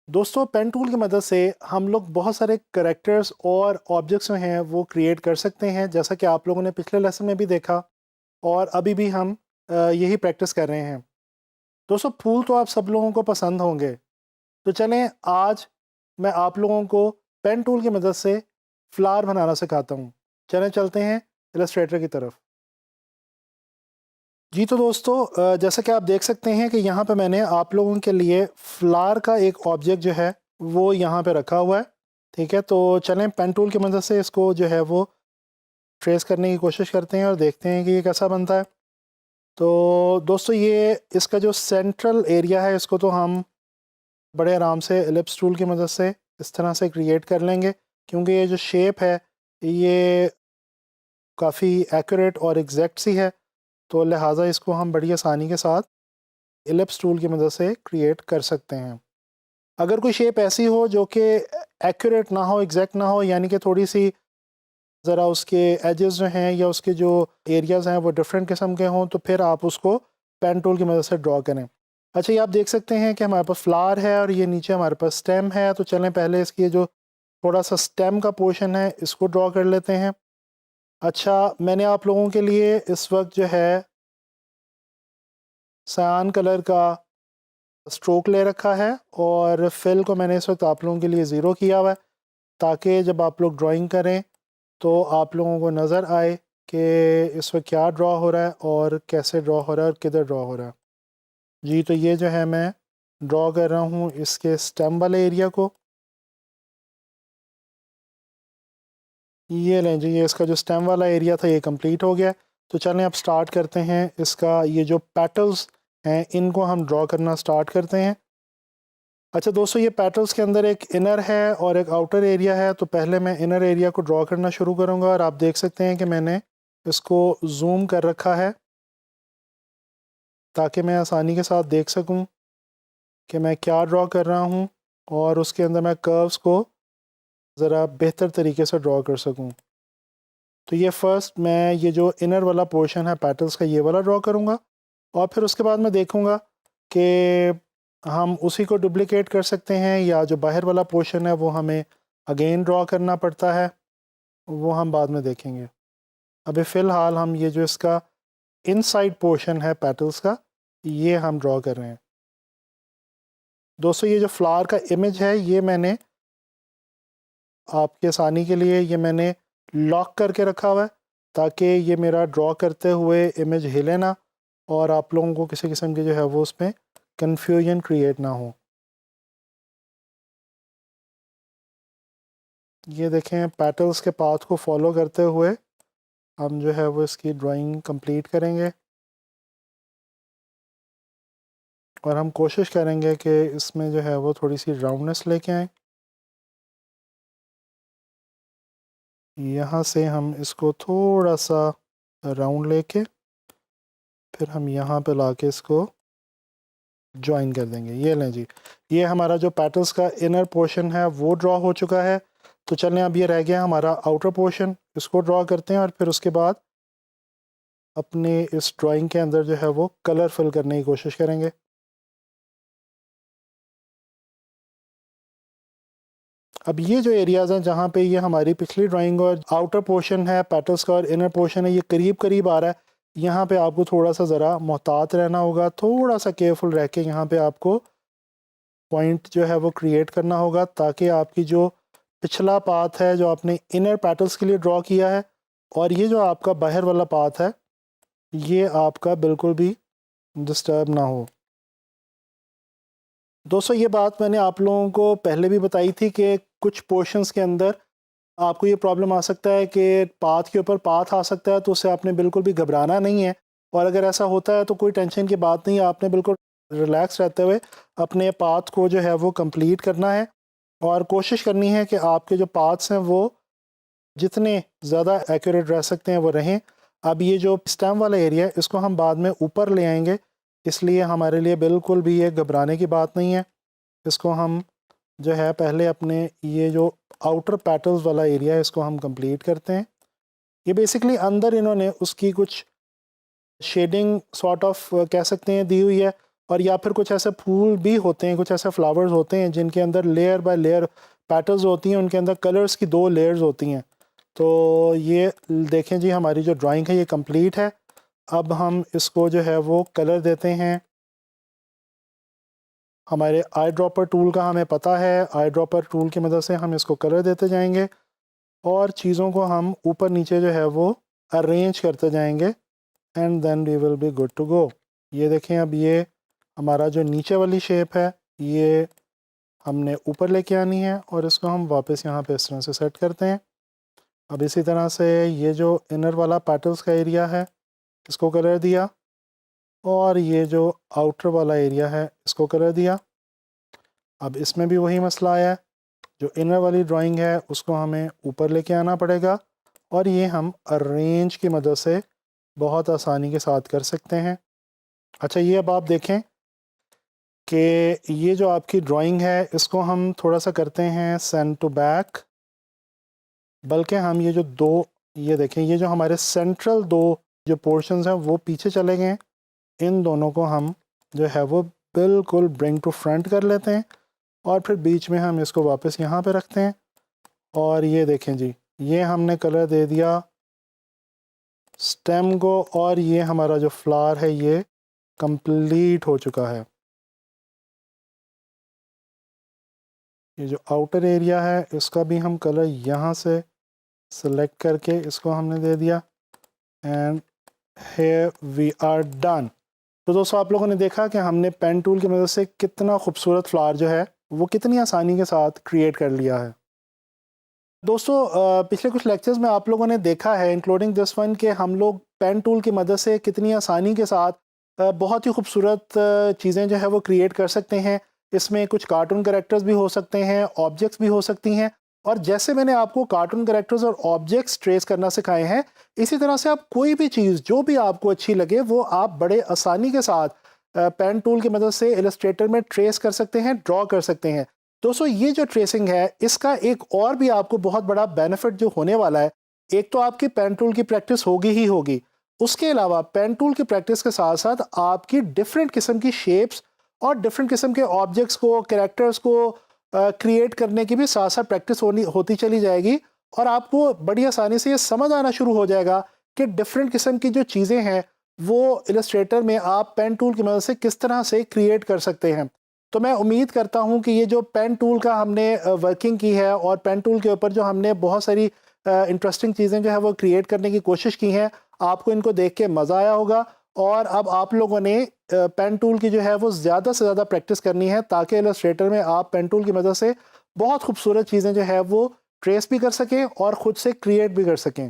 दोस्तों pen tool की मदद से हम लोग बहुत सारे करेक्टर्स और ऑब्जेक्ट्स जो हैं वो क्रिएट कर सकते हैं, जैसा कि आप लोगों ने पिछले लेसन में भी देखा और अभी भी हम यही प्रैक्टिस कर रहे हैं। दोस्तों फूल तो आप सब लोगों को पसंद होंगे, तो चलें आज मैं आप लोगों को पेन टूल की मदद से फ्लावर बनाना सिखाता हूँ। चलें चलते हैं इलस्ट्रेटर की तरफ। जी तो दोस्तों जैसा कि आप देख सकते हैं कि यहाँ पे मैंने आप लोगों के लिए फ्लावर का एक ऑब्जेक्ट जो है वो यहाँ पे रखा हुआ है। ठीक है, तो चलें पेन टूल की मदद से इसको जो है वो ट्रेस करने की कोशिश करते हैं और देखते हैं कि ये कैसा बनता है। तो दोस्तों ये इसका जो सेंट्रल एरिया है इसको तो हम बड़े आराम से एलिप्स टूल की मदद से इस तरह से क्रिएट कर लेंगे, क्योंकि ये जो शेप है ये काफ़ी एक्यूरेट और एग्जैक्ट सी है, तो लिहाजा इसको हम बड़ी आसानी के साथ एलिप्स टूल की मदद से क्रिएट कर सकते हैं। अगर कोई शेप ऐसी हो जो कि एक्यूरेट ना हो, एग्जैक्ट ना हो, यानी कि थोड़ी सी ज़रा उसके एजेस जो हैं या उसके जो एरियाज़ हैं वो डिफरेंट किस्म के हों, तो फिर आप उसको पेन टूल की मदद से ड्रॉ करें। अच्छा, ये आप देख सकते हैं कि हमारे पास फ्लावर है और ये नीचे हमारे पास स्टेम है। तो चलें पहले इसकी ये जो थोड़ा सा स्टेम का पोर्शन है इसको ड्रॉ कर लेते हैं। अच्छा, मैंने आप लोगों के लिए इस वक्त जो है सयान कलर का स्ट्रोक ले रखा है और फिल को मैंने इस वक्त आप लोगों के लिए ज़ीरो किया हुआ है, ताकि जब आप लोग ड्राइंग करें तो आप लोगों को नज़र आए कि इस वक्त क्या ड्रॉ हो रहा है और कैसे ड्रॉ हो रहा है और किधर ड्रॉ हो रहा है। जी तो ये जो है मैं ड्रॉ कर रहा हूँ इसके स्टेम वाले एरिया को। ये लें जी, ये इसका जो स्टेम वाला एरिया था ये कंप्लीट हो गया। तो चलें अब स्टार्ट करते हैं इसका ये जो पेटल्स हैं इनको हम ड्रॉ करना स्टार्ट करते हैं। अच्छा दोस्तों, ये पेटल्स के अंदर एक इनर है और एक आउटर एरिया है, तो पहले मैं इनर एरिया को ड्रॉ करना शुरू करूँगा और आप देख सकते हैं कि मैंने इसको जूम कर रखा है ताकि मैं आसानी के साथ देख सकूं कि मैं क्या ड्रॉ कर रहा हूं और उसके अंदर मैं कर्व्स को ज़रा बेहतर तरीके से ड्रॉ कर सकूं। तो ये फ़र्स्ट मैं ये जो इनर वाला पोर्शन है पेटल्स का ये वाला ड्रॉ करूँगा और फिर उसके बाद मैं देखूँगा कि हम उसी को डुप्लिकेट कर सकते हैं या जो बाहर वाला पोर्शन है वो हमें अगेन ड्रॉ करना पड़ता है, वो हम बाद में देखेंगे। अभी फ़िलहाल हम ये जो इसका इनसाइड पोर्शन है पेटल्स का ये हम ड्रॉ कर रहे हैं। दोस्तों ये जो फ्लावर का इमेज है ये मैंने आपकी आसानी के लिए ये मैंने लॉक करके रखा हुआ है, ताकि ये मेरा ड्रॉ करते हुए इमेज हिले ना और आप लोगों को किसी किस्म की जो है वो उसमें कन्फ्यूजन क्रिएट ना हो। ये देखें पेटल्स के पाथ को फॉलो करते हुए हम जो है वो इसकी ड्राइंग कंप्लीट करेंगे और हम कोशिश करेंगे कि इसमें जो है वो थोड़ी सी राउंडनेस लेके आएँ। यहाँ से हम इसको थोड़ा सा राउंड लेके फिर हम यहाँ पे लाके इसको ज्वाइन कर देंगे। ये लें जी, ये हमारा जो पेटल्स का इनर पोर्शन है वो ड्रॉ हो चुका है। तो चलें अब ये रह गया हमारा आउटर पोर्शन, इसको ड्रॉ करते हैं और फिर उसके बाद अपने इस ड्राइंग के अंदर जो है वो कलर फिल करने की कोशिश करेंगे। अब ये जो एरियाज़ हैं जहाँ पे ये हमारी पिछली ड्राइंग और आउटर पोर्शन है पेटल्स का और इनर पोर्शन है ये करीब करीब आ रहा है, यहाँ पे आपको थोड़ा सा ज़रा मोहतात रहना होगा, थोड़ा सा केयरफुल रह के यहाँ पे आपको पॉइंट जो है वो क्रिएट करना होगा, ताकि आपकी जो पिछला पाथ है जो आपने इनर पेटल्स के लिए ड्रॉ किया है और ये जो आपका बाहर वाला पाथ है ये आपका बिल्कुल भी डिस्टर्ब ना हो। दोस्तों ये बात मैंने आप लोगों को पहले भी बताई थी कि कुछ पोर्शंस के अंदर आपको ये प्रॉब्लम आ सकता है कि पाथ के ऊपर पाथ आ सकता है, तो उससे आपने बिल्कुल भी घबराना नहीं है और अगर ऐसा होता है तो कोई टेंशन की बात नहीं है, आपने बिल्कुल रिलैक्स रहते हुए अपने पाथ को जो है वो कंप्लीट करना है और कोशिश करनी है कि आपके जो पाथ्स हैं वो जितने ज़्यादा एक्यूरेट रह सकते हैं वो रहें। अब ये जो स्टेम वाला एरिया है इसको हम बाद में ऊपर ले आएंगे, इसलिए हमारे लिए बिल्कुल भी ये घबराने की बात नहीं है। इसको हम जो है पहले अपने ये जो आउटर पेटल्स वाला एरिया है इसको हम कंप्लीट करते हैं। ये बेसिकली अंदर इन्होंने उसकी कुछ शेडिंग सॉर्ट ऑफ कह सकते हैं दी हुई है, और या फिर कुछ ऐसे फूल भी होते हैं, कुछ ऐसे फ्लावर्स होते हैं जिनके अंदर लेयर बाय लेयर पैटर्न्स होती हैं, उनके अंदर कलर्स की 2 लेयर्स होती हैं। तो ये देखें जी, हमारी जो ड्राइंग है ये कंप्लीट है। अब हम इसको जो है वो कलर देते हैं। हमारे आई ड्रॉपर टूल का हमें पता है, आई ड्रॉपर टूल की मदद से हम इसको कलर देते जाएंगे और चीज़ों को हम ऊपर नीचे जो है वो अरेंज करते जाएंगे and then we will be good to go. ये देखें, अब ये हमारा जो नीचे वाली शेप है ये हमने ऊपर लेके आनी है और इसको हम वापस यहाँ पे इस तरह से सेट करते हैं। अब इसी तरह से ये जो इनर वाला पेटल्स का एरिया है इसको कलर दिया और ये जो आउटर वाला एरिया है इसको कलर दिया। अब इसमें भी वही मसला आया है, जो इनर वाली ड्राइंग है उसको हमें ऊपर लेके आना पड़ेगा और ये हम अरेंज की मदद से बहुत आसानी के साथ कर सकते हैं। अच्छा, ये अब आप देखें कि ये जो आपकी ड्राइंग है इसको हम थोड़ा सा करते हैं सेंड टू बैक, बल्कि हम ये जो 2, ये देखें, ये जो हमारे सेंट्रल 2 जो पोर्शंस हैं वो पीछे चले गए हैं, इन दोनों को हम जो है वो बिल्कुल ब्रिंग टू फ्रंट कर लेते हैं और फिर बीच में हम इसको वापस यहाँ पे रखते हैं और ये देखें जी, ये हमने कलर दे दिया स्टेम को और ये हमारा जो फ्लावर है ये कंप्लीट हो चुका है। ये जो आउटर एरिया है इसका भी हम कलर यहाँ से सेलेक्ट करके इसको हमने दे दिया and here we are done. तो दोस्तों, आप लोगों ने देखा कि हमने पेन टूल की मदद से कितना खूबसूरत फ्लावर जो है वो कितनी आसानी के साथ क्रिएट कर लिया है। दोस्तों, पिछले कुछ लेक्चर्स में आप लोगों ने देखा है इंक्लूडिंग दिस वन कि हम लोग पेन टूल की मदद से कितनी आसानी के साथ बहुत ही खूबसूरत चीज़ें जो है वो क्रिएट कर सकते हैं। इसमें कुछ कार्टून कैरेक्टर्स भी हो सकते हैं, ऑब्जेक्ट्स भी हो सकती हैं, और जैसे मैंने आपको कार्टून कैरेक्टर्स और ऑब्जेक्ट्स ट्रेस करना सिखाए हैं, इसी तरह से आप कोई भी चीज़ जो भी आपको अच्छी लगे वो आप बड़े आसानी के साथ पेन टूल की मदद से इलस्ट्रेटर में ट्रेस कर सकते हैं, ड्रॉ कर सकते हैं। दोस्तों, ये जो ट्रेसिंग है इसका एक और भी आपको बहुत बड़ा बेनिफिट जो होने वाला है, एक तो आपकी पेन टूल की प्रैक्टिस होगी ही होगी, उसके अलावा पेन टूल की प्रैक्टिस के साथ साथ आपकी डिफरेंट किस्म की शेप्स और डिफरेंट किस्म के ऑब्जेक्ट्स को, कैरेक्टर्स को क्रिएट करने की भी साथ साथ प्रैक्टिस होती चली जाएगी और आपको बड़ी आसानी से ये समझ आना शुरू हो जाएगा कि डिफरेंट किस्म की जो चीज़ें हैं वो इलस्ट्रेटर में आप पेन टूल की मदद से किस तरह से क्रिएट कर सकते हैं। तो मैं उम्मीद करता हूं कि ये जो पेन टूल का हमने वर्किंग की है और पेन टूल के ऊपर जो हमने बहुत सारी इंटरेस्टिंग चीज़ें जो है वो क्रिएट करने की कोशिश की हैं, आपको इनको देख के मज़ा आया होगा और अब आप लोगों ने पेन टूल की जो है वो ज़्यादा से ज़्यादा प्रैक्टिस करनी है ताकि इलस्ट्रेटर में आप पेन टूल की मदद से बहुत खूबसूरत चीज़ें जो है वो ट्रेस भी कर सकें और ख़ुद से क्रिएट भी कर सकें।